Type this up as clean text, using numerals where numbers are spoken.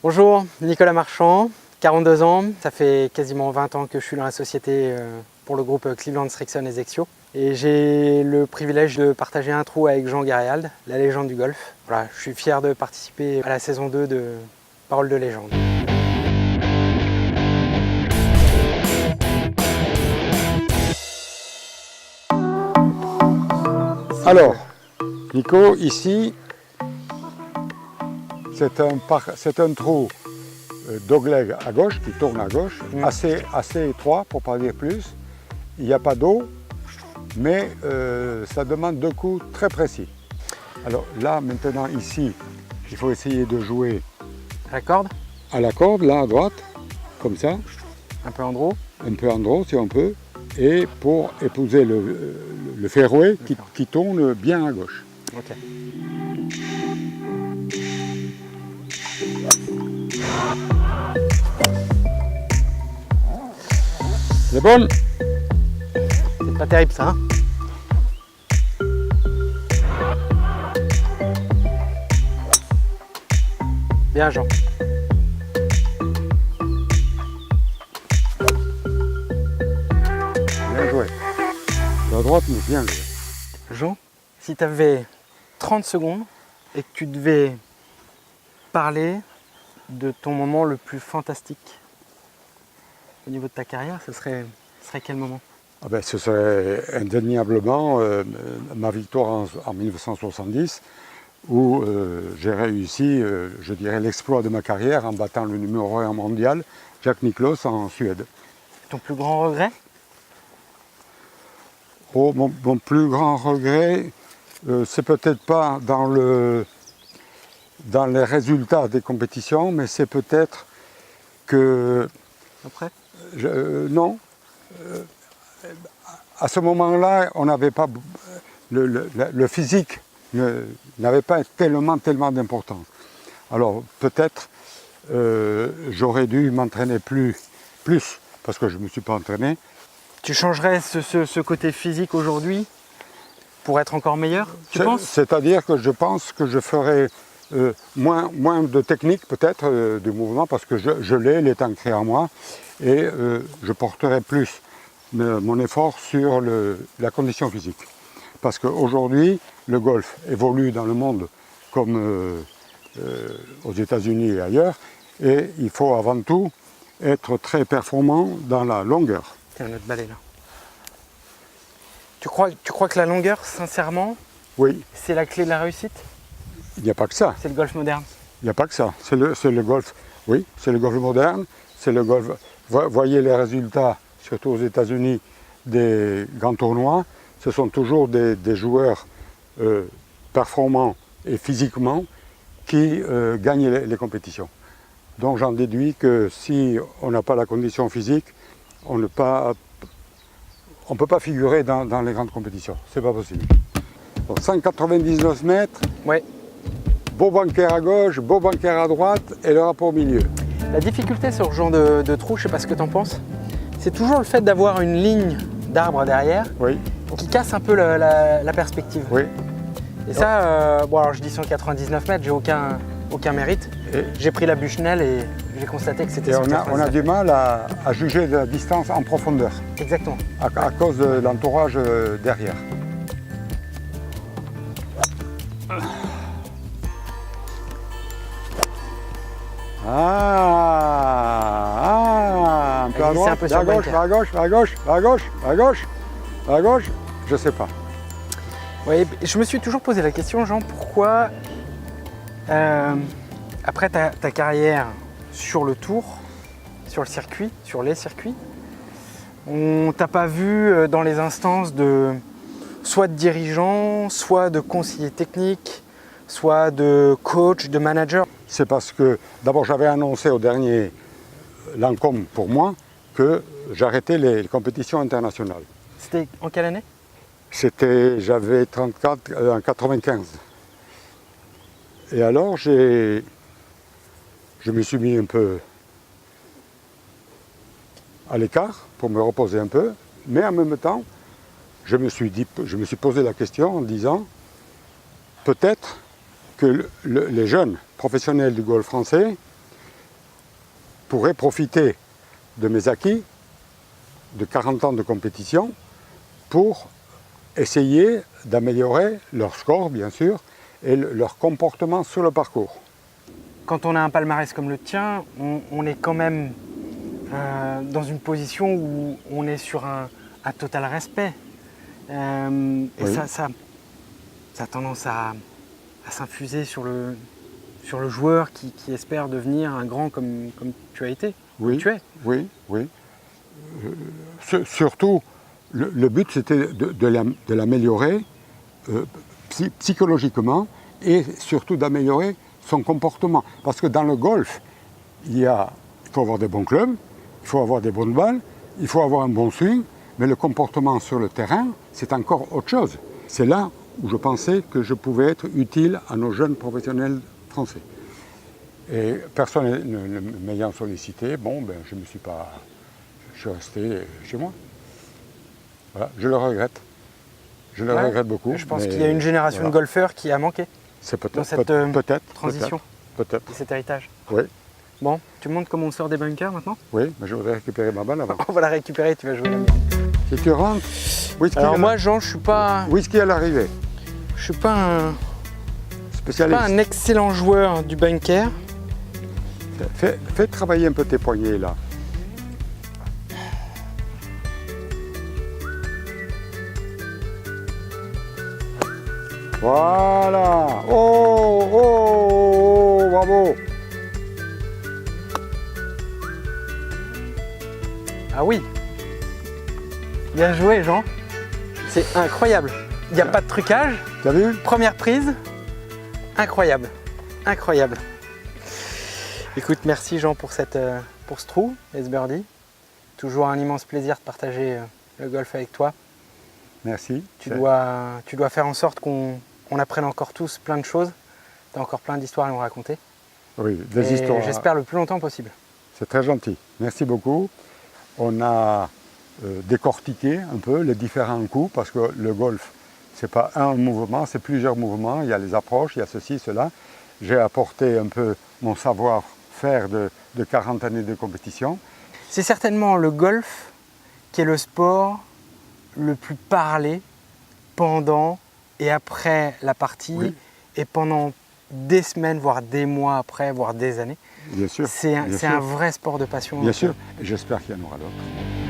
Bonjour, Nicolas Marchand, 42 ans. Ça fait quasiment 20 ans que je suis dans la société pour le groupe Cleveland Strixon et Zexio. Et j'ai le privilège de partager un trou avec Jean Garéald, la légende du golf. Voilà, je suis fier de participer à la saison 2 de Paroles de légende. Alors, Nico, ici, c'est un trou dogleg à gauche, qui tourne à gauche, assez étroit pour pas dire plus. Il n'y a pas d'eau, mais ça demande 2 coups très précis. Alors là, maintenant, ici, il faut essayer de jouer À la corde, à la corde, là à droite, comme ça, un peu en draw. un peu en draw si on peut, et pour épouser le fairway qui tourne bien à gauche. Ok. C'est bon? C'est pas terrible ça, hein? Bien Jean. Bien joué. À droite, mais bien joué. Jean, si tu avais 30 secondes et que tu devais parler de ton moment le plus fantastique au niveau de ta carrière, ce serait quel moment? Ah ben, ce serait indéniablement ma victoire en 1970 où j'ai réussi, je dirais, l'exploit de ma carrière en battant le numéro 1 mondial, Jack Nicklaus, en Suède. Ton plus grand regret? Oh, mon plus grand regret, c'est peut-être pas dans les résultats des compétitions, mais c'est peut-être que... Après? Non. À ce moment-là, on n'avait pas le physique n'avait pas tellement d'importance. Alors peut-être j'aurais dû m'entraîner plus parce que je ne me suis pas entraîné. Tu changerais ce côté physique aujourd'hui pour être encore meilleur, tu penses? C'est-à-dire que je pense que je ferais moins de technique peut-être de mouvement parce que je l'ai, il est ancré en moi et je porterai plus mon effort sur la condition physique. Parce qu'aujourd'hui, le golf évolue dans le monde comme aux États-Unis et ailleurs, et il faut avant tout être très performant dans la longueur. Tiens, notre balai là. Tu crois que la longueur, sincèrement, Oui, c'est la clé de la réussite? il n'y a pas que ça. C'est le golf moderne. Il n'y a pas que ça. C'est le golf, oui, c'est le golf moderne, c'est le golf. Voyez les résultats, surtout aux États-Unis, des grands tournois. Ce sont toujours des joueurs performants et physiquement qui gagnent les compétitions. Donc j'en déduis que si on n'a pas la condition physique, on ne peut pas figurer dans les grandes compétitions. C'est pas possible. Donc 199 mètres, Ouais. beau bunker à gauche, beau bunker à droite et le rapport au milieu. La difficulté sur ce genre de trou, je sais pas ce que tu en penses, c'est toujours le fait d'avoir une ligne d'arbre derrière Oui, qui casse un peu la perspective. oui. Et ça, bon alors je dis 199 mètres, j'ai aucun mérite. Et, J'ai pris la Bushnell et j'ai constaté que c'était et on 199. a du mal à juger de la distance en profondeur Exactement. à cause de l'entourage derrière. Un peu à Allez, c'est un droite, peu vers sur le gauche, bunker. vers gauche, vers gauche, vers gauche, vers gauche, vers gauche, je sais pas. Ouais, je me suis toujours posé la question, Jean, pourquoi, après ta carrière sur le tour, sur le circuit, sur les circuits, on t'a pas vu dans les instances soit de dirigeant, soit de conseiller technique, soit de coach, de manager? C'est parce que d'abord j'avais annoncé au dernier Lancôme pour moi que j'arrêtais les compétitions internationales. C'était en quelle année? J'avais 34 en 95. Et alors je me suis mis un peu à l'écart pour me reposer un peu, mais en même temps, je me suis posé la question en disant peut-être que les jeunes professionnels du golf français pourrais profiter de mes acquis de 40 ans de compétition pour essayer d'améliorer leur score, bien sûr, et leur comportement sur le parcours. Quand on a un palmarès comme le tien, on est quand même dans une position où on est sur un total respect. Et Oui. ça a tendance à s'infuser sur le joueur qui espère devenir un grand comme tu as été, Oui, comme tu es. oui, oui. Surtout, le but c'était de l'améliorer psychologiquement et surtout d'améliorer son comportement. Parce que dans le golf, il faut avoir des bons clubs, il faut avoir des bonnes balles, il faut avoir un bon swing, mais le comportement sur le terrain, c'est encore autre chose. C'est là où je pensais que je pouvais être utile à nos jeunes professionnels français. Et personne ne m'ayant sollicité, je suis resté chez moi. Voilà, je le regrette. Je le regrette beaucoup. Je pense qu'il y a une génération de golfeurs qui a manqué C'est dans cette transition peut-être. et cet héritage. Oui, Bon, tu me montres comment on sort des bunkers maintenant? oui, mais je voudrais récupérer ma balle avant. On va la récupérer, tu vas jouer la mienne. Si tu rentres, Alors moi, Jean, je suis pas whisky à l'arrivée. un Spécialiste. excellent joueur du bunker. Fais travailler un peu tes poignets là. Voilà. Oh, oh, oh, bravo. Ah oui. Bien joué, Jean. C'est incroyable. Il n'y a pas de trucage. T'as vu? Première prise. Incroyable. Incroyable. Écoute, merci Jean pour ce trou, ce birdie. Toujours un immense plaisir de partager le golf avec toi. Merci. Tu dois faire en sorte qu'on apprenne encore tous plein de choses. Tu as encore plein d'histoires à nous raconter. Oui, des histoires. J'espère le plus longtemps possible. C'est très gentil. Merci beaucoup. On a décortiqué un peu les différents coups parce que le golf, c'est pas un mouvement, c'est plusieurs mouvements. Il y a les approches, il y a ceci, cela. J'ai apporté un peu mon savoir-faire de 40 années de compétition. C'est certainement le golf qui est le sport le plus parlé pendant et après la partie, Oui. et pendant des semaines, voire des mois après, voire des années. Bien sûr. C'est un vrai sport de passion. Bien sûr. Et j'espère qu'il y en aura d'autres.